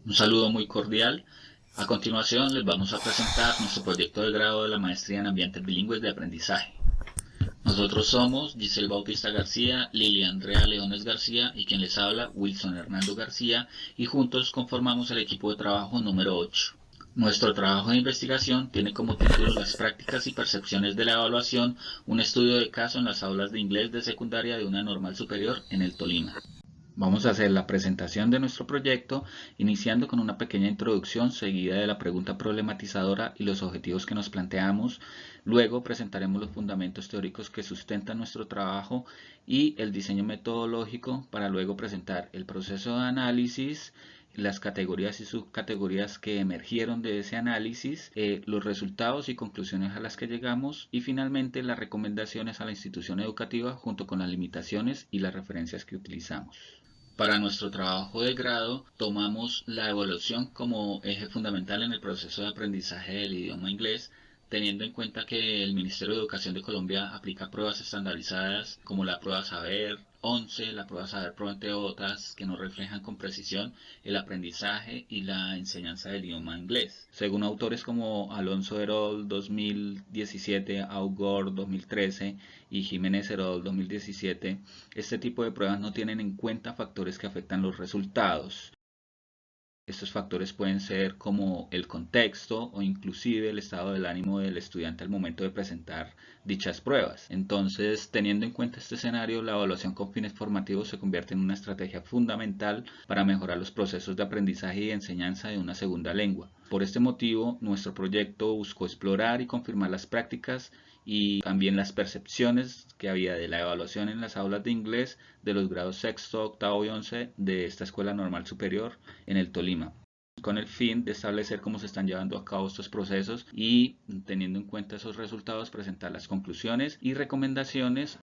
Un saludo muy cordial. A continuación les vamos a presentar nuestro proyecto de grado de la Maestría en Ambientes Bilingües de Aprendizaje. Nosotros somos Giselle Bautista García, Lilia Andrea Leones García y quien les habla, Wilson Hernando García, y juntos conformamos el equipo de trabajo número 8. Nuestro trabajo de investigación tiene como título Las prácticas y percepciones de la evaluación, un estudio de caso en las aulas de inglés de secundaria de una normal superior en el Tolima. Vamos a hacer la presentación de nuestro proyecto, iniciando con una pequeña introducción seguida de la pregunta problematizadora y los objetivos que nos planteamos. Luego presentaremos los fundamentos teóricos que sustentan nuestro trabajo y el diseño metodológico para luego presentar el proceso de análisis, las categorías y subcategorías que emergieron de ese análisis, los resultados y conclusiones a las que llegamos y finalmente las recomendaciones a la institución educativa junto con las limitaciones y las referencias que utilizamos. Para nuestro trabajo de grado, tomamos la evaluación como eje fundamental en el proceso de aprendizaje del idioma inglés, teniendo en cuenta que el Ministerio de Educación de Colombia aplica pruebas estandarizadas como la prueba Saber 11, la prueba Saber Pro, entre otras, que no reflejan con precisión el aprendizaje y la enseñanza del idioma inglés. Según autores como Alonso Herol 2017, Augor 2013 y Jiménez Herol 2017, este tipo de pruebas no tienen en cuenta factores que afectan los resultados. Estos factores pueden ser como el contexto o inclusive el estado del ánimo del estudiante al momento de presentar dichas pruebas. Entonces, teniendo en cuenta este escenario, la evaluación con fines formativos se convierte en una estrategia fundamental para mejorar los procesos de aprendizaje y enseñanza de una segunda lengua. Por este motivo, nuestro proyecto buscó explorar y confirmar las prácticas y también las percepciones que había de la evaluación en las aulas de inglés de los grados sexto, octavo y 11 de esta Escuela Normal Superior en el Tolima, con el fin de establecer cómo se están llevando a cabo estos procesos y, teniendo en cuenta esos resultados, presentar las conclusiones y recomendaciones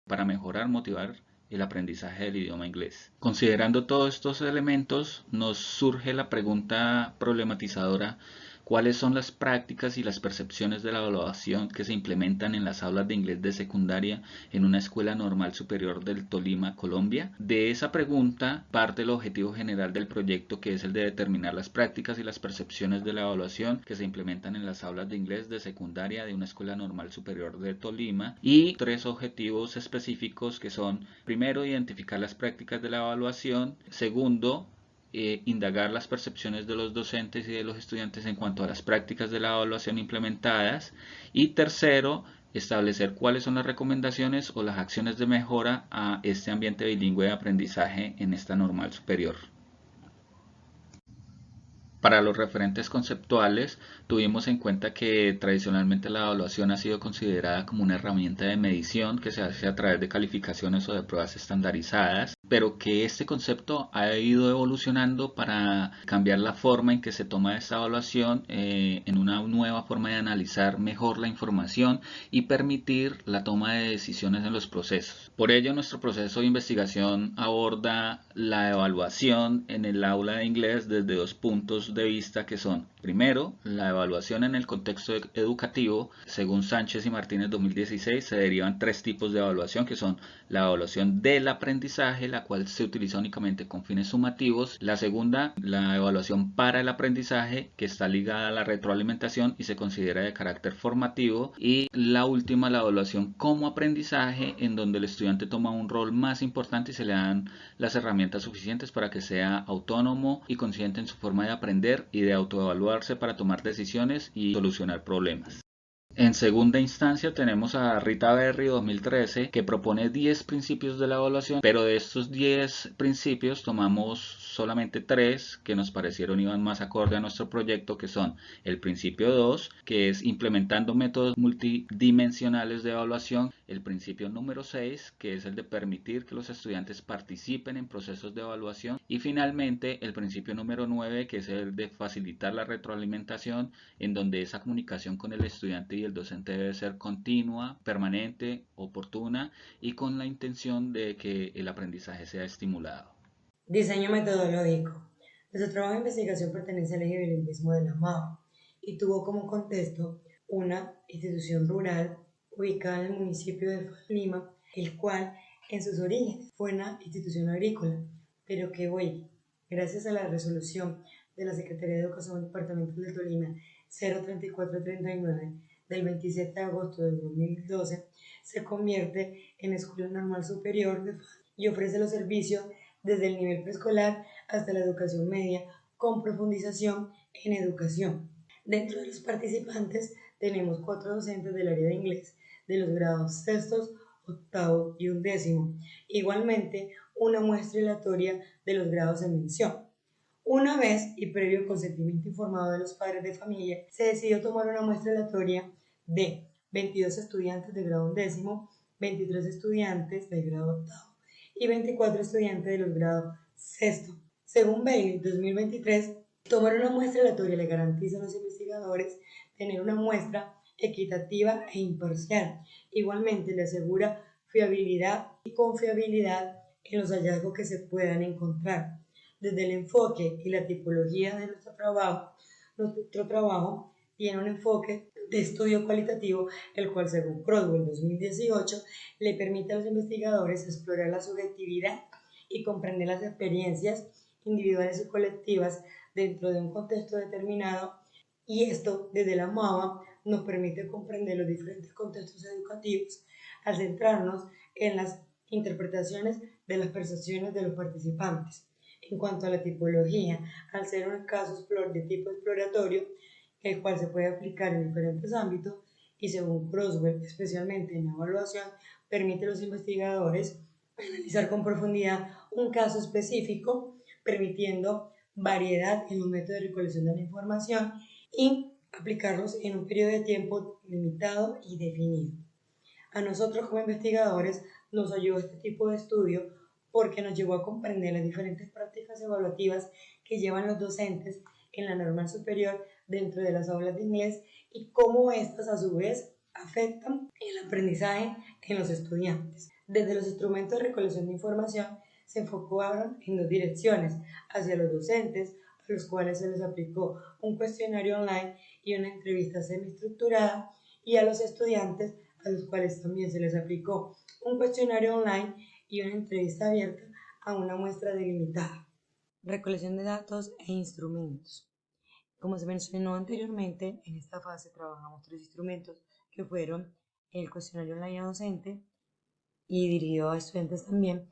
para mejorar, motivar el aprendizaje del idioma inglés. Considerando todos estos elementos, nos surge la pregunta problematizadora: ¿cuáles son las prácticas y las percepciones de la evaluación que se implementan en las aulas de inglés de secundaria en una escuela normal superior del Tolima, Colombia? De esa pregunta parte el objetivo general del proyecto, que es el de determinar las prácticas y las percepciones de la evaluación que se implementan en las aulas de inglés de secundaria de una escuela normal superior de Tolima, y tres objetivos específicos que son: primero, identificar las prácticas de la evaluación; segundo, indagar las percepciones de los docentes y de los estudiantes en cuanto a las prácticas de la evaluación implementadas; y tercero, establecer cuáles son las recomendaciones o las acciones de mejora a este ambiente bilingüe de aprendizaje en esta normal superior. Para los referentes conceptuales, tuvimos en cuenta que tradicionalmente la evaluación ha sido considerada como una herramienta de medición que se hace a través de calificaciones o de pruebas estandarizadas, pero que este concepto ha ido evolucionando para cambiar la forma en que se toma esta evaluación, en una nueva forma de analizar mejor la información y permitir la toma de decisiones en los procesos. Por ello, nuestro proceso de investigación aborda la evaluación en el aula de inglés desde dos puntos de vista, que son: primero, la evaluación en el contexto educativo. Según Sánchez y Martínez 2016, se derivan tres tipos de evaluación, que son la evaluación del aprendizaje, la cual se utiliza únicamente con fines sumativos; la segunda, la evaluación para el aprendizaje, que está ligada a la retroalimentación y se considera de carácter formativo; y la última, la evaluación como aprendizaje, en donde el estudiante toma un rol más importante y se le dan las herramientas suficientes para que sea autónomo y consciente en su forma de aprender y de autoevaluarse para tomar decisiones y solucionar problemas. En segunda instancia tenemos a Rita Berry 2013, que propone 10 principios de la evaluación, pero de estos 10 principios tomamos solamente 3 que nos parecieron iban más acorde a nuestro proyecto, que son el principio 2, que es implementando métodos multidimensionales de evaluación; el principio número 6, que es el de permitir que los estudiantes participen en procesos de evaluación; y finalmente el principio número 9, que es el de facilitar la retroalimentación, en donde esa comunicación con el estudiante y el docente debe ser continua, permanente, oportuna y con la intención de que el aprendizaje sea estimulado. Diseño metodológico. Nuestro trabajo de investigación pertenece al eje bilingüismo de la MAO y tuvo como contexto una institución rural ubicada en el municipio de Lima, el cual en sus orígenes fue una institución agrícola, pero que hoy, gracias a la resolución de la Secretaría de Educación Departamental del Tolima 03439 del 27 de agosto del 2012 se convierte en Escuela Normal Superior de FAD y ofrece los servicios desde el nivel preescolar hasta la educación media con profundización en educación. Dentro de los participantes tenemos 4 docentes del área de inglés de los grados sextos, octavo y undécimo. Igualmente, una muestra aleatoria de los grados en mención. Una vez y previo consentimiento informado de los padres de familia, se decidió tomar una muestra aleatoria de 22 estudiantes de grado undécimo, 23 estudiantes del grado octavo y 24 estudiantes de los grados sexto. Según Bailey, 2023, tomar una muestra aleatoria le garantiza a los investigadores tener una muestra equitativa e imparcial. Igualmente le asegura fiabilidad y confiabilidad en los hallazgos que se puedan encontrar. Desde el enfoque y la tipología de nuestro trabajo tiene un enfoque de estudio cualitativo, el cual según Croswell 2018 le permite a los investigadores explorar la subjetividad y comprender las experiencias individuales y colectivas dentro de un contexto determinado, y esto desde la MAVA nos permite comprender los diferentes contextos educativos al centrarnos en las interpretaciones de las percepciones de los participantes. En cuanto a la tipología, al ser un caso de tipo exploratorio, el cual se puede aplicar en diferentes ámbitos y según Croswell, especialmente en la evaluación, permite a los investigadores analizar con profundidad un caso específico, permitiendo variedad en los métodos de recolección de la información y aplicarlos en un periodo de tiempo limitado y definido. A nosotros como investigadores nos ayudó este tipo de estudio porque nos llevó a comprender las diferentes prácticas evaluativas que llevan los docentes en la normal superior dentro de las aulas de inglés y cómo estas a su vez afectan el aprendizaje en los estudiantes. Desde los instrumentos de recolección de información se enfocaron en 2 direcciones, hacia los docentes, a los cuales se les aplicó un cuestionario online y una entrevista semiestructurada, y a los estudiantes, a los cuales también se les aplicó un cuestionario online y una entrevista abierta a una muestra delimitada. Recolección de datos e instrumentos. Como se mencionó anteriormente, en esta fase trabajamos 3 instrumentos que fueron el cuestionario online a docente y dirigido a estudiantes también,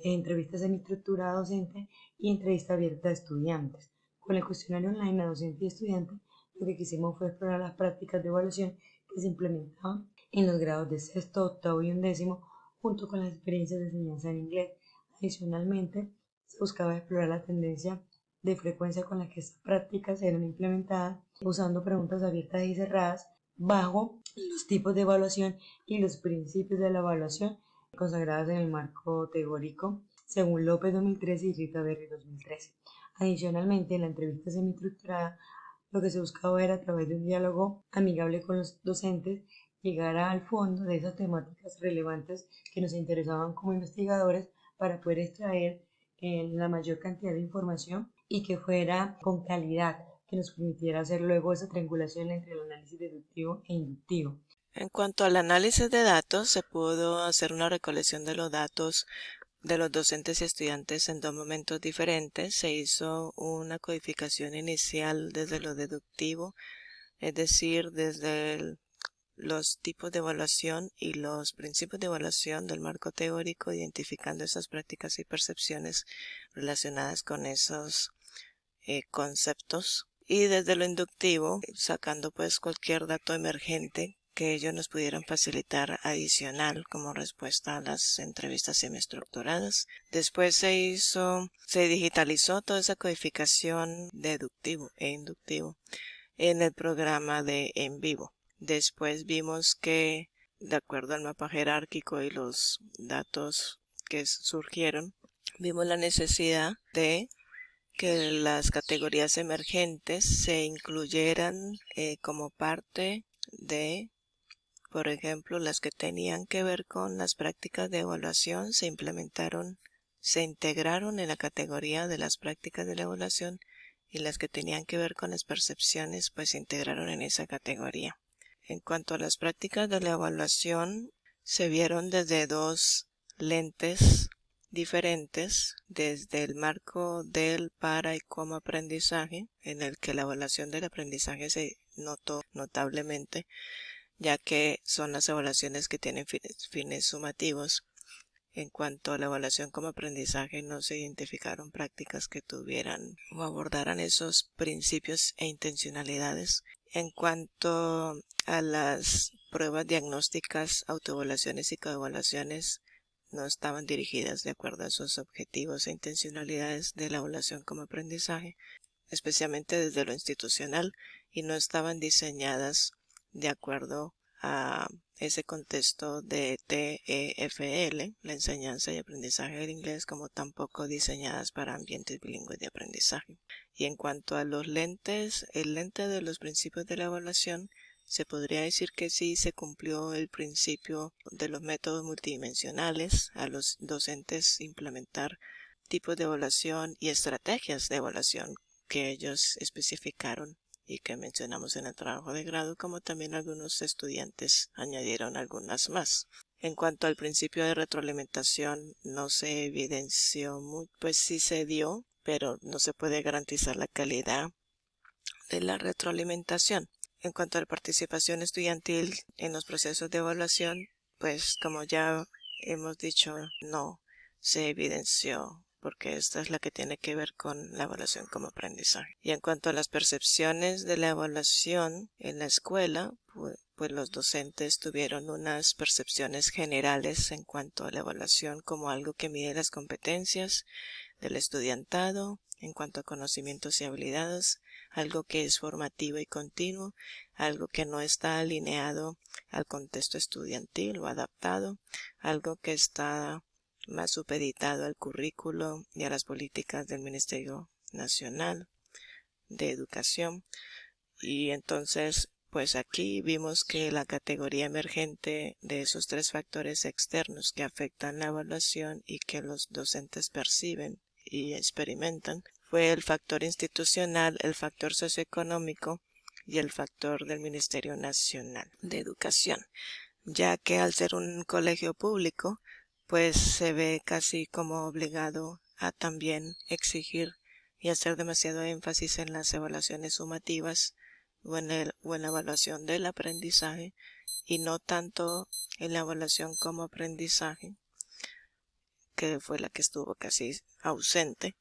entrevistas semiestructurada a docente y entrevista abierta a estudiantes. Con el cuestionario online a docente y estudiante, lo que quisimos fue explorar las prácticas de evaluación que se implementaban en los grados de sexto, octavo y undécimo, junto con las experiencias de enseñanza en inglés. Adicionalmente, se buscaba explorar la tendencia de frecuencia con la que estas prácticas eran implementadas, usando preguntas abiertas y cerradas bajo los tipos de evaluación y los principios de la evaluación consagrados en el marco teórico, según López 2013 y Rita Berry 2013. Adicionalmente, en la entrevista semiestructurada, lo que se buscaba era, a través de un diálogo amigable con los docentes, llegar al fondo de esas temáticas relevantes que nos interesaban como investigadores para poder extraer la mayor cantidad de información y que fuera con calidad, que nos permitiera hacer luego esa triangulación entre el análisis deductivo e inductivo. En cuanto al análisis de datos, se pudo hacer una recolección de los datos de los docentes y estudiantes en 2 momentos diferentes. Se hizo una codificación inicial desde lo deductivo, es decir, desde los tipos de evaluación y los principios de evaluación del marco teórico, identificando esas prácticas y percepciones relacionadas con esos conceptos, y desde lo inductivo, sacando pues cualquier dato emergente que ellos nos pudieran facilitar adicional como respuesta a las entrevistas semiestructuradas. Después se digitalizó toda esa codificación deductivo e inductivo en el programa de en vivo. Después vimos que, de acuerdo al mapa jerárquico y los datos que surgieron, vimos la necesidad de que las categorías emergentes se incluyeran como parte de, por ejemplo, las que tenían que ver con las prácticas de evaluación se integraron en la categoría de las prácticas de la evaluación, y las que tenían que ver con las percepciones pues se integraron en esa categoría. En cuanto a las prácticas de la evaluación, se vieron desde 2 lentes diferentes desde el marco del para y como aprendizaje, en el que la evaluación del aprendizaje se notó notablemente, ya que son las evaluaciones que tienen fines sumativos. En cuanto a la evaluación como aprendizaje, no se identificaron prácticas que tuvieran o abordaran esos principios e intencionalidades. En cuanto a las pruebas diagnósticas, autoevaluaciones y coevaluaciones, no estaban dirigidas de acuerdo a esos objetivos e intencionalidades de la evaluación como aprendizaje, especialmente desde lo institucional, y no estaban diseñadas de acuerdo a ese contexto de TEFL, la enseñanza y aprendizaje del inglés, como tampoco diseñadas para ambientes bilingües de aprendizaje. Y en cuanto a los lentes, el lente de los principios de la evaluación, se podría decir que sí se cumplió el principio de los métodos multidimensionales, a los docentes implementar tipos de evaluación y estrategias de evaluación que ellos especificaron y que mencionamos en el trabajo de grado, como también algunos estudiantes añadieron algunas más. En cuanto al principio de retroalimentación, no se evidenció mucho, pues sí se dio, pero no se puede garantizar la calidad de la retroalimentación. En cuanto a la participación estudiantil en los procesos de evaluación, pues como ya hemos dicho, no se evidenció, porque esta es la que tiene que ver con la evaluación como aprendizaje. Y en cuanto a las percepciones de la evaluación en la escuela, pues los docentes tuvieron unas percepciones generales en cuanto a la evaluación como algo que mide las competencias del estudiantado, en cuanto a conocimientos y habilidades, algo que es formativo y continuo, algo que no está alineado al contexto estudiantil o adaptado, algo que está más supeditado al currículo y a las políticas del Ministerio Nacional de Educación. Y entonces, pues aquí vimos que la categoría emergente de esos tres factores externos que afectan la evaluación y que los docentes perciben y experimentan fue el factor institucional, el factor socioeconómico y el factor del Ministerio Nacional de Educación, ya que al ser un colegio público, pues se ve casi como obligado a también exigir y hacer demasiado énfasis en las evaluaciones sumativas o en la evaluación del aprendizaje y no tanto en la evaluación como aprendizaje, que fue la que estuvo casi ausente,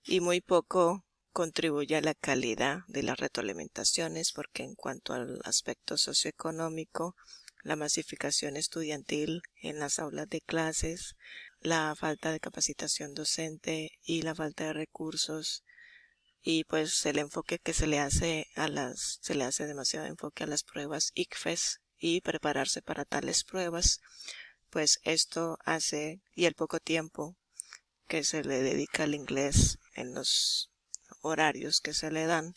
y muy poco contribuye a la calidad de las retroalimentaciones, porque en cuanto al aspecto socioeconómico, la masificación estudiantil en las aulas de clases, la falta de capacitación docente y la falta de recursos, y pues el enfoque que se le hace demasiado enfoque a las pruebas ICFES y prepararse para tales pruebas, pues esto hace, y el poco tiempo que se le dedica al inglés en los horarios que se le dan,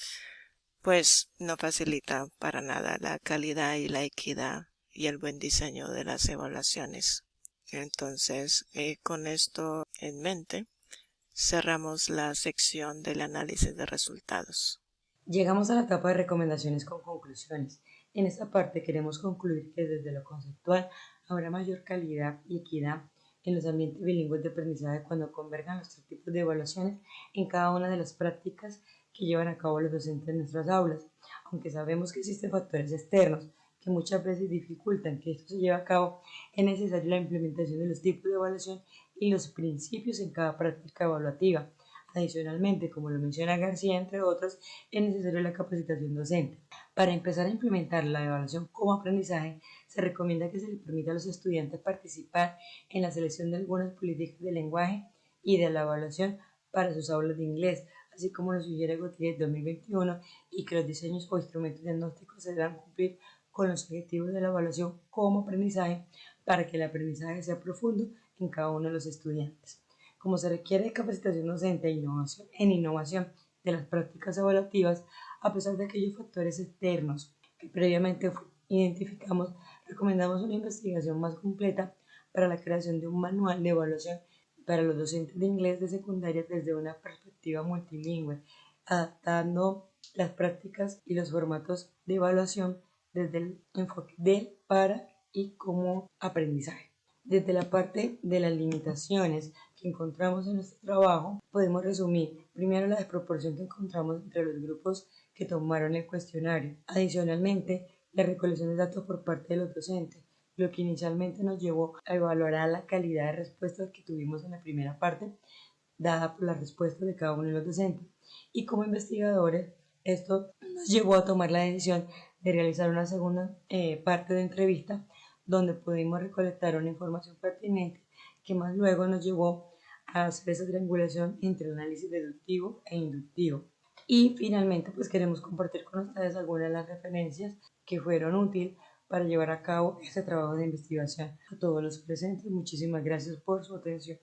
pues no facilita para nada la calidad y la equidad y el buen diseño de las evaluaciones. Entonces, con esto en mente, cerramos la sección del análisis de resultados. Llegamos a la etapa de recomendaciones con conclusiones. En esta parte queremos concluir que desde lo conceptual habrá mayor calidad y equidad en los ambientes bilingües de aprendizaje cuando convergan los tres tipos de evaluaciones en cada una de las prácticas que llevan a cabo los docentes en nuestras aulas. Aunque sabemos que existen factores externos que muchas veces dificultan que esto se lleve a cabo, es necesaria la implementación de los tipos de evaluación y los principios en cada práctica evaluativa. Adicionalmente, como lo menciona García, entre otros, es necesaria la capacitación docente. Para empezar a implementar la evaluación como aprendizaje, se recomienda que se les permita a los estudiantes participar en la selección de algunas políticas de lenguaje y de la evaluación para sus aulas de inglés, así como lo sugiere Gautier 2021, y que los diseños o instrumentos diagnósticos se deban cumplir con los objetivos de la evaluación como aprendizaje para que el aprendizaje sea profundo en cada uno de los estudiantes. Como se requiere capacitación docente en innovación de las prácticas evaluativas, a pesar de aquellos factores externos que previamente identificamos, recomendamos una investigación más completa para la creación de un manual de evaluación para los docentes de inglés de secundaria desde una perspectiva multilingüe, adaptando las prácticas y los formatos de evaluación desde el enfoque del para y como aprendizaje. Desde la parte de las limitaciones que encontramos en nuestro trabajo, podemos resumir primero la desproporción que encontramos entre los grupos que tomaron el cuestionario. Adicionalmente, la recolección de datos por parte de los docentes, lo que inicialmente nos llevó a evaluar la calidad de respuestas que tuvimos en la primera parte, dada por las respuestas de cada uno de los docentes. Y como investigadores, esto nos llevó a tomar la decisión de realizar una segunda parte de entrevista donde pudimos recolectar una información pertinente que más luego nos llevó a hacer esa triangulación entre el análisis deductivo e inductivo. Y finalmente pues queremos compartir con ustedes algunas de las referencias que fueron útiles para llevar a cabo este trabajo de investigación. A todos los presentes, muchísimas gracias por su atención.